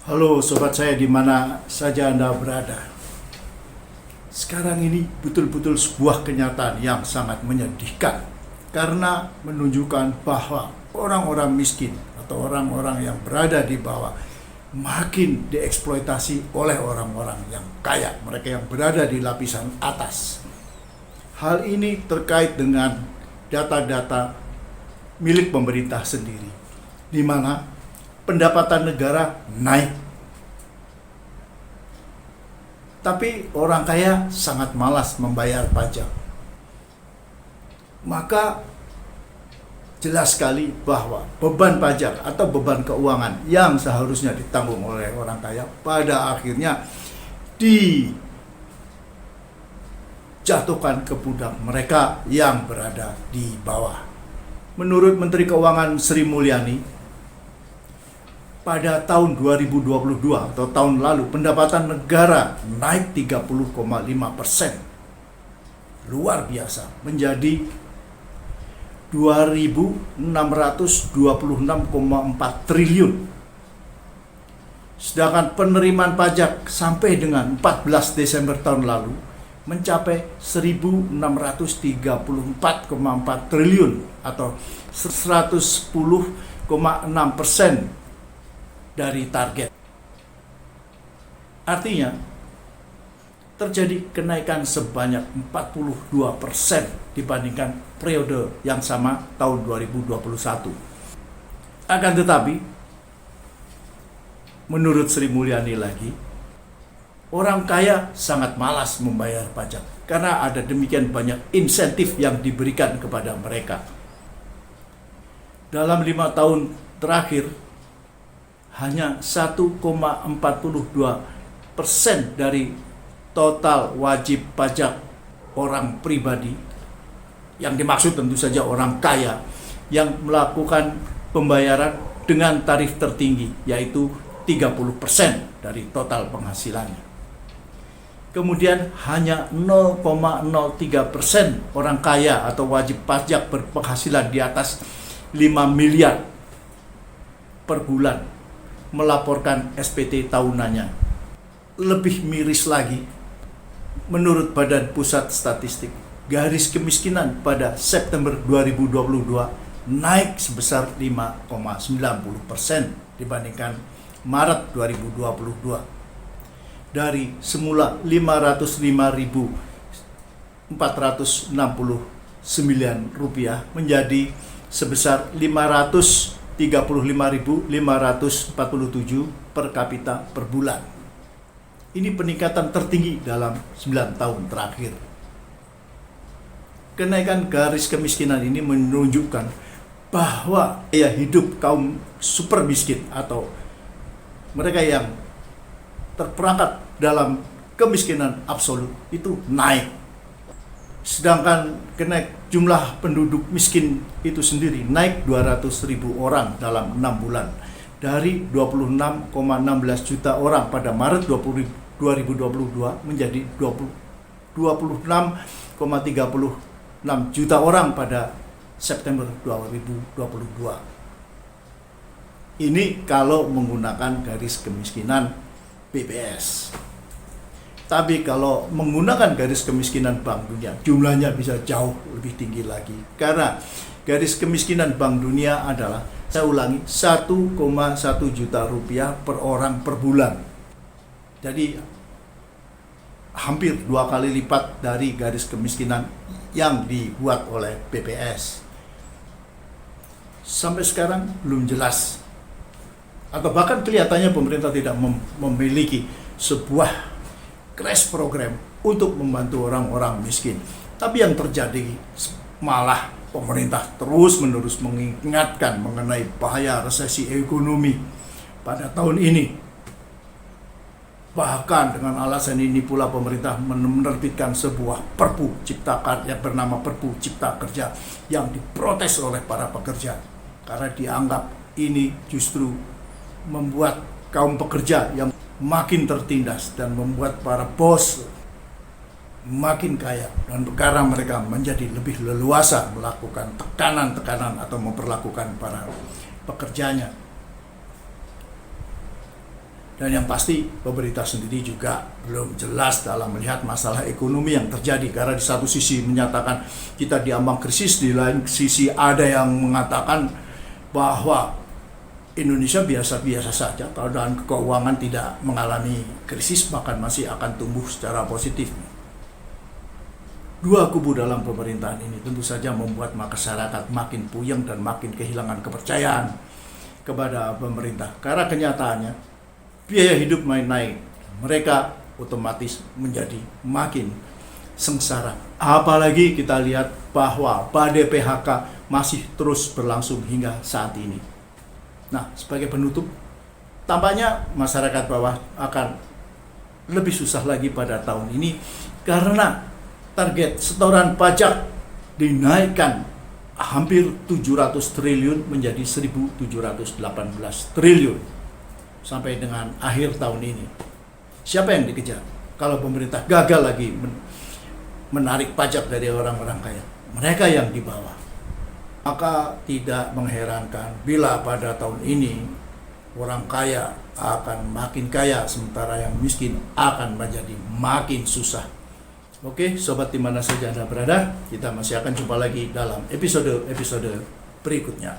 Halo sobat saya di mana saja Anda berada. Sekarang ini betul-betul sebuah kenyataan yang sangat menyedihkan karena menunjukkan bahwa orang-orang miskin atau orang-orang yang berada di bawah makin dieksploitasi oleh orang-orang yang kaya, mereka yang berada di lapisan atas. Hal ini terkait dengan data-data milik pemerintah sendiri, di mana pendapatan negara naik, tapi orang kaya sangat malas membayar pajak. Maka jelas sekali bahwa beban pajak atau beban keuangan yang seharusnya ditanggung oleh orang kaya pada akhirnya dijatuhkan ke pundak mereka yang berada di bawah. Menurut Menteri Keuangan Sri Mulyani, pada tahun 2022 atau tahun lalu pendapatan negara naik 30,5%. Luar biasa, menjadi 2.626,4 triliun. Sedangkan penerimaan pajak sampai dengan 14 Desember tahun lalu mencapai 1.634,4 triliun atau 110,6% dari target. Artinya terjadi kenaikan sebanyak 42% dibandingkan periode yang sama tahun 2021. Akan tetapi menurut Sri Mulyani lagi, orang kaya sangat malas membayar pajak karena ada demikian banyak insentif yang diberikan kepada mereka. Dalam 5 tahun terakhir, hanya 1,42% dari total wajib pajak orang pribadi, yang dimaksud tentu saja orang kaya, yang melakukan pembayaran dengan tarif tertinggi, yaitu 30% dari total penghasilannya. Kemudian hanya 0,03% orang kaya atau wajib pajak berpenghasilan di atas 5 miliar per bulan melaporkan SPT tahunannya. Lebih miris lagi, menurut Badan Pusat Statistik, garis kemiskinan pada September 2022 naik sebesar 5,90% dibandingkan Maret 2022. Dari semula 505.469 rupiah menjadi sebesar 535.547 per kapita per bulan. Ini peningkatan tertinggi dalam 9 tahun terakhir. Kenaikan garis kemiskinan ini menunjukkan bahwa daya hidup kaum super miskin atau mereka yang terperangkap dalam kemiskinan absolut itu naik. Sedangkan jumlah penduduk miskin itu sendiri naik 200.000 orang dalam 6 bulan. Dari 26,16 juta orang pada Maret 2022 menjadi 26,36 juta orang pada September 2022. Ini kalau menggunakan garis kemiskinan BPS. Tapi kalau menggunakan garis kemiskinan Bank Dunia, jumlahnya bisa jauh lebih tinggi lagi. Karena garis kemiskinan Bank Dunia adalah, saya ulangi, 1,1 juta rupiah per orang per bulan. Jadi hampir 2 kali lipat dari garis kemiskinan yang dibuat oleh BPS. Sampai sekarang belum jelas, atau bahkan kelihatannya pemerintah tidak memiliki sebuah crash program untuk membantu orang-orang miskin. Tapi yang terjadi malah pemerintah terus-menerus mengingatkan mengenai bahaya resesi ekonomi pada tahun ini. Bahkan dengan alasan ini pula pemerintah menerbitkan sebuah Perpu Cipta Kerja yang bernama Perpu Cipta Kerja yang diprotes oleh para pekerja karena dianggap ini justru membuat kaum pekerja yang makin tertindas dan membuat para bos makin kaya, dan karena mereka menjadi lebih leluasa melakukan tekanan-tekanan atau memperlakukan para pekerjanya. Dan yang pasti pemerintah sendiri juga belum jelas dalam melihat masalah ekonomi yang terjadi, karena di satu sisi menyatakan kita diambang krisis, di lain sisi ada yang mengatakan bahwa Indonesia biasa-biasa saja, keadaan keuangan tidak mengalami krisis, bahkan masih akan tumbuh secara positif. Dua kubu dalam pemerintahan ini tentu saja membuat masyarakat makin puyeng dan makin kehilangan kepercayaan kepada pemerintah, karena kenyataannya biaya hidup makin naik, mereka otomatis menjadi makin sengsara. Apalagi kita lihat bahwa badai PHK masih terus berlangsung hingga saat ini. Nah, sebagai penutup, tampaknya masyarakat bawah akan lebih susah lagi pada tahun ini karena target setoran pajak dinaikkan hampir 700 triliun menjadi 1.718 triliun. Sampai dengan akhir tahun ini. Siapa yang dikejar? Kalau pemerintah gagal lagi menarik pajak dari orang-orang kaya, mereka yang di bawah. Maka tidak mengherankan bila pada tahun ini orang kaya akan makin kaya, sementara yang miskin akan menjadi makin susah. Oke, sobat di mana saja Anda berada, kita masih akan jumpa lagi dalam episode berikutnya.